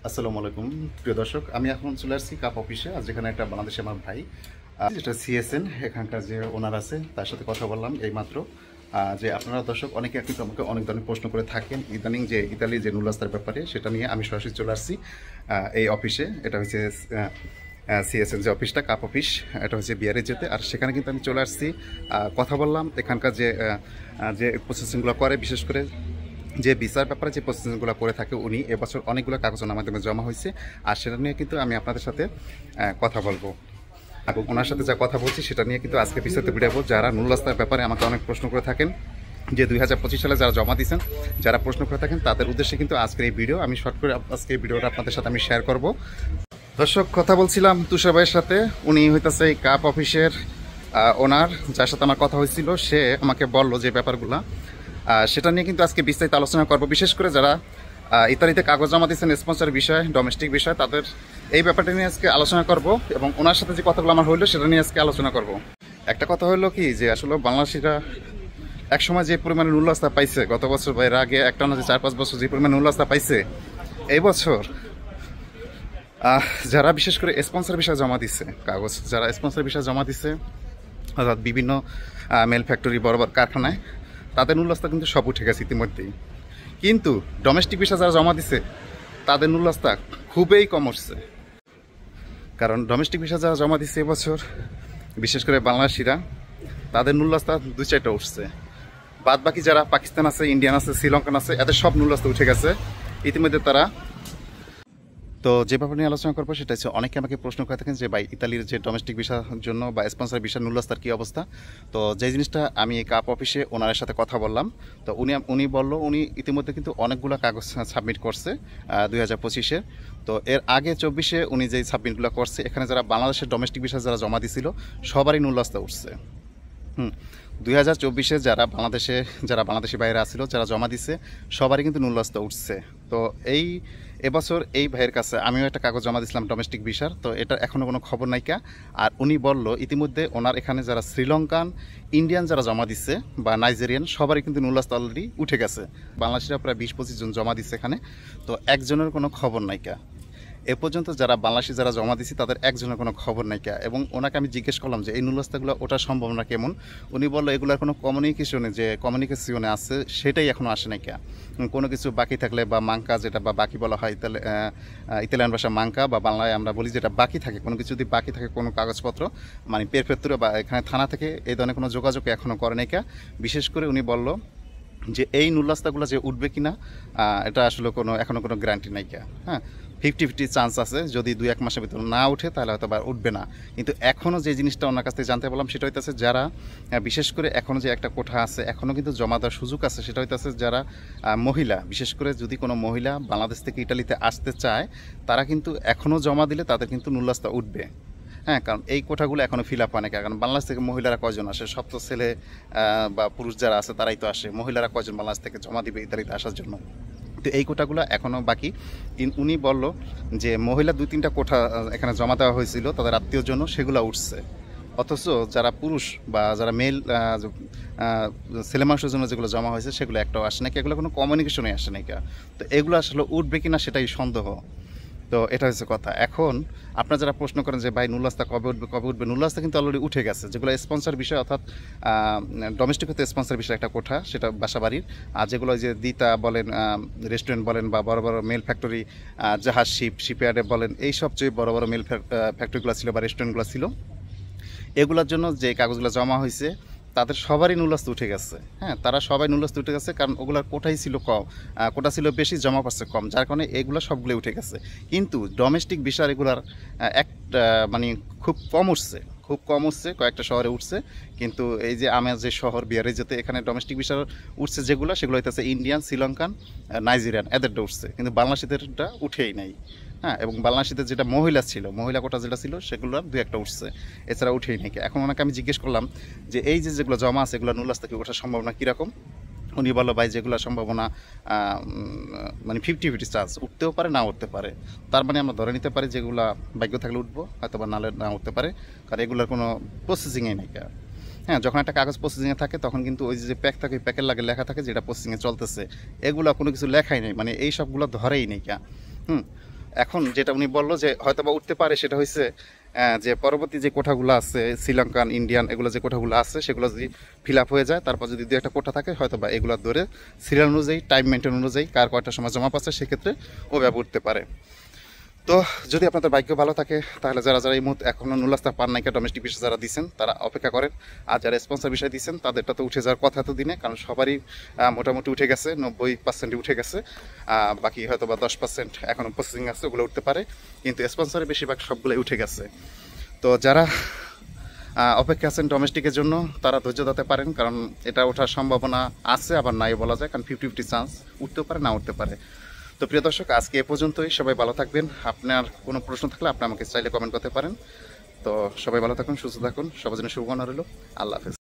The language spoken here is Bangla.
আসসালামু আলাইকুম প্রিয় দর্শক, আমি এখন চলে আসছি কাপ অফিসে। আজ যেখানে একটা বাংলাদেশে আমার ভাই যেটা সিএসএন এখানকার যে ওনার আছে তার সাথে কথা বললাম এইমাত্র। যে আপনারা দর্শক অনেকে কিন্তু আমাকে অনেক ধরনের প্রশ্ন করে থাকেন ইদানিং যে ইতালি যে নুলাস্তার ব্যাপারে, সেটা নিয়ে আমি সরাসরি চলে আসছি এই অফিসে। এটা হচ্ছে সিএসএন যে অফিসটা, কাপ অফিস, এটা হচ্ছে বিয়ারে যেতে। আর সেখানে কিন্তু আমি চলে আসছি, কথা বললাম এখানকার যে যে প্রসেসিংগুলো করে, বিশেষ করে যে ভিসার ব্যাপারে যে প্রসেসিংগুলো করে থাকে উনি, এবছর অনেকগুলো কাগজ ওনার মাধ্যমে জমা হয়েছে। আর সেটা নিয়ে কিন্তু আমি আপনাদের সাথে কথা বলবো, এবং ওনার সাথে যা কথা বলছি সেটা নিয়ে কিন্তু আজকে বিস্তারিত ভিডিও। যারা নুরুল ব্যাপারে আমাকে অনেক প্রশ্ন করে থাকেন, যে 2025 সালে যারা জমা দিয়েছেন, যারা প্রশ্ন করে থাকেন, তাদের উদ্দেশ্যে কিন্তু আজকের এই ভিডিও। আমি শর্ট করে আজকে এই ভিডিওটা আপনাদের সাথে আমি শেয়ার করব। দর্শক, কথা বলছিলাম তুষার ভাইয়ের সাথে, উনি হইতেছে এই কাপ অফিসের ওনার, যার সাথে আমার কথা হয়েছিল। সে আমাকে বলল যে ব্যাপারগুলো, সেটা নিয়ে কিন্তু আজকে বিস্তারিত আলোচনা করব। বিশেষ করে যারা ইতালিতে কাগজ জমা দিচ্ছেন স্পন্সর বিষয়, ডোমেস্টিক বিষয়, তাদের এই ব্যাপারটা নিয়ে আজকে আলোচনা করব। এবং ওনার সাথে যে কথাগুলো আমার হইলো সেটা নিয়ে আজকে আলোচনা করব। একটা কথা হইলো কি, যে আসলে বাংলাদেশিরা একসময় যে পরিমাণে নুরুল পাইছে গত বছর বা এর আগে, একটা না যে 4-5 বছর যে পরিমাণে নুরুল পাইছে, এই বছর যারা বিশেষ করে স্পন্সর বিষয় জমা দিচ্ছে কাগজ, যারা স্পন্সর বিষয় জমা দিচ্ছে অর্থাৎ বিভিন্ন মেল ফ্যাক্টরি, বড় বড় কারখানায়, তাদের নুরুল কিন্তু সব উঠে গেছে ইতিমধ্যেই। কিন্তু ডোমেস্টিক বিষয় যারা জমা দিচ্ছে তাদের নুরুল খুবই কম উঠছে। কারণ ডোমেস্টিক বিষয় যারা জমা দিচ্ছে এবছর, বিশেষ করে বাংলাদেশিরা, তাদের নুরুল 2-4টা উঠছে। বাদ বাকি যারা পাকিস্তান আছে, ইন্ডিয়ান আছে, শ্রীলঙ্কান আছে, এদের সব নুরুল উঠে গেছে ইতিমধ্যে তারা। তো যে ব্যাপার নিয়ে আলোচনা করবো সেটা হচ্ছে, অনেকে আমাকে প্রশ্ন করে থাকেন যে ভাই, ইতালির যে ডোমেস্টিক ভিসার জন্য বা স্পন্সর ভিসা নুরুল তার কী অবস্থা। তো যে জিনিসটা আমি এই কাপ অফিসে ওনারের সাথে কথা বললাম, তো উনি বলল উনি ইতিমধ্যে কিন্তু অনেকগুলো কাগজ সাবমিট করছে 2025-এ। তো এর আগে 24-এ উনি যেই সাবমিটগুলো করছে, এখানে যারা বাংলাদেশের ডোমেস্টিক ভিসা যারা জমা দিছিল সবারই নুরুল উঠছে। 2024-এ যারা বাংলাদেশি বাইরে আসছিল, যারা জমা দিচ্ছে, সবারই কিন্তু নুরুল উঠছে। তো এবছর এই ভাইয়ের কাছে আমিও একটা কাগজ জমা দিয়েছিলাম ডোমেস্টিক ভিসার, তো এটা এখনও কোনো খবর নাইকা। আর উনি বলল ইতিমধ্যে ওনার এখানে যারা শ্রীলঙ্কান, ইন্ডিয়ান যারা জমা দিচ্ছে বা নাইজেরিয়ান, সবারই কিন্তু নুরুল অলরেডি উঠে গেছে। বাংলাদেশিরা প্রায় 20-25 জন জমা দিচ্ছে এখানে, তো একজনের কোনো খবর নাইকা। এ পর্যন্ত যারা বাংলাদেশি যারা জমা দিছি তাদের একজনের কোনো খবর নাই কা। এবং ওনাকে আমি জিজ্ঞেস করলাম যে এই নুরুল ওটার সম্ভাবনা কেমন। উনি বললো এগুলোর কোনো কমিউনিকেশনে আছে সেটাই এখনও আসে নাই কা। কোনো কিছু বাকি থাকলে বা মাঙ্কা, যেটা বা বাকি বলা হয় ইতালিয়ান ভাষা মাঙ্কা, বা বাংলায় আমরা বলি যেটা বাকি থাকে, কোনো কিছু যদি বাকি থাকে, কোনো কাগজপত্র, মানে পেরফেত্তুরে বা এখানে থানা থেকে এই ধরনের কোনো যোগাযোগ এখনও করে নাই কা। বিশেষ করে উনি বলল যে এই নুরুল যে উঠবে কিনা, এটা আসলে এখনও কোনো গ্যারান্টি নাই কা। হ্যাঁ, 50-50 চান্স আছে, যদি 2-1 মাসের ভিতরে না উঠে তাহলে হয়তো বা উঠবে না। কিন্তু এখনও যে জিনিসটা ওনার কাছ থেকে জানতে পারলাম সেটা হইতেছে, যারা বিশেষ করে এখনও যে একটা কোঠা আছে, এখনও কিন্তু জমা দেওয়ার সুযোগ আছে, সেটা হইতেছে যারা মহিলা, বিশেষ করে যদি কোনো মহিলা বাংলাদেশ থেকে ইটালিতে আসতে চায়, তারা কিন্তু এখনও জমা দিলে তাদের কিন্তু নুরুল উঠবে। হ্যাঁ, কারণ এই কোঠাগুলো এখনও ফিল আপ হয় না। কারণ বাংলাদেশ থেকে মহিলারা কয়জন আসে? সব তো ছেলে বা পুরুষ যারা আছে তারাই তো আসে। মহিলারা কয়জন বাংলাদেশ থেকে জমা দিবে ইতালিতে আসার জন্য? তো এই কোটাগুলো এখনও বাকি। উনি বলল যে মহিলা 2-3টা কোঠা এখানে জমা দেওয়া হয়েছিল তাদের আত্মীয়র জন্য, সেগুলো উঠছে। অথচ যারা পুরুষ বা যারা মেল ছেলে মানুষের জন্য যেগুলো জমা হয়েছে সেগুলো একটাও আসে নাকি, এগুলো কোনো কমিউনিকেশনে আসে নাকি। তো এগুলো আসলে উঠবে কিনা সেটাই সন্দেহ। তো এটা হচ্ছে কথা। এখন আপনারা যারা প্রশ্ন করেন যে ভাই নুরুল কবে উঠবে, নুরুল কিন্তু অলরেডি উঠে গেছে। যেগুলো স্পন্সর বিষয়, অর্থাৎ ডোমেস্টিক হতে স্পন্সর বিষয় একটা কোঠা, সেটা বাসাবাড়ির। আর যেগুলো যে দিতা বলেন, রেস্টুরেন্ট বলেন, বা বড় বড় মেল ফ্যাক্টরি, জাহাজ শিপইয়ার্ডে বলেন, এই সব যে বড় বড় মেল ফ্যাক্টরিগুলো ছিল বা রেস্টুরেন্টগুলো ছিল, এগুলোর জন্য যে কাগজগুলো জমা হয়েছে তাদের সবারই নুরুল উঠে গেছে। হ্যাঁ, তারা সবাই নুরুল উঠে গেছে, কারণ ওগুলোর কোটাই ছিল কম, কোটা ছিল বেশি, জমা পাচ্ছে কম, যার কারণে এগুলো সবগুলো উঠে গেছে। কিন্তু ডোমেস্টিক ভিসা এগুলার একটা মানে খুব কম উঠছে, কয়েকটা শহরে উঠছে। কিন্তু এই যে আমার যে শহর বিহারে যেতে, এখানে ডোমেস্টিক ভিসা উঠছে সেগুলো হইতেছে ইন্ডিয়ান, শ্রীলঙ্কান, নাইজেরিয়ান, এদেরটা উঠছে, কিন্তু বাংলাদেশিদেরটা উঠেই নাই। হ্যাঁ, এবং বাংলাদেশিদের যেটা মহিলা কোটা যেটা ছিল সেগুলোর 2-1টা উঠছে, এছাড়া উঠেই নাকি। এখন ওনাকে আমি জিজ্ঞেস করলাম যে এই যেগুলো জমা আছে এগুলো নুরুল থেকে ওঠার সম্ভাবনা কীরকম। উনি বললো ভাই, যেগুলো সম্ভাবনা মানে 50-50 চান্স, উঠতেও পারে না উঠতে পারে। তার মানে আমরা ধরে নিতে পারি যেগুলো ভাগ্য থাকলে উঠবো, হয়তো বা নালে না উঠতে পারে, কারণ এগুলোর কোনো প্রসেসিংই নেই। হ্যাঁ, যখন একটা কাগজ প্রসেসিংয়ে থাকে তখন কিন্তু ওই যে প্যাক থাকে, প্যাকের লাগে লেখা থাকে যেটা প্রসেসিংয়ে চলতেছে, এগুলো কোনো কিছু লেখাই নেই, মানে এই সবগুলো ধরেই নেই কা। এখন যেটা উনি বললো যে হয়তো বা উঠতে পারে, সেটা হচ্ছে যে পরবর্তী যে কোঠাগুলো আছে শ্রীলঙ্কান ইন্ডিয়ান এগুলো যে কোঠাগুলো আছে সেগুলো যদি ফিল আপ হয়ে যায়, তারপর যদি দু একটা কোঠা থাকে হয়তো বা এগুলো ধরে সিরিয়াল অনুযায়ী টাইম মেনটেন অনুযায়ী কার কয়টার সময় জমা পাচ্ছে সেক্ষেত্রে ও ব্যাপার উঠতে পারে। তো যদি আপনাদের ভাগ্য ভালো থাকে তাহলে যারা যারা এই মুহূর্তে এখনও নুলাস্তা পান নাইকা ডোমেস্টিক বিষয় যারা দিচ্ছেন তারা অপেক্ষা করেন। আর যারা স্পন্সর বিষয় দিচ্ছেন তাদেরটা তো উঠে যাওয়ার কথা তো দিনে, কারণ সবারই মোটামুটি উঠে গেছে, 90% উঠে গেছে। বাকি হয়তো বা 10% এখনও প্রসেসিং আছে, ওগুলো উঠতে পারে, কিন্তু স্পন্সরে বেশিরভাগ সবগুলোই উঠে গেছে। তো যারা অপেক্ষা আছেন ডোমেস্টিকের জন্য তারা ধৈর্য ধরতে পারেন, কারণ এটা ওঠার সম্ভাবনা আছে, আবার নাই বলা যায়, কারণ 50-50 চান্স উঠতেও পারে না উঠতে পারে। তো প্রিয় দর্শক, আজকে এ পর্যন্তই। সবাই ভালো থাকবেন। আপনার কোনো প্রশ্ন থাকলে আপনি আমাকে চাইলে কমেন্ট করতে পারেন। তো সবাই ভালো থাকুন, সুস্থ থাকুন, সবার জন্য শুভকামনা রইল। আল্লাহ হাফেজ।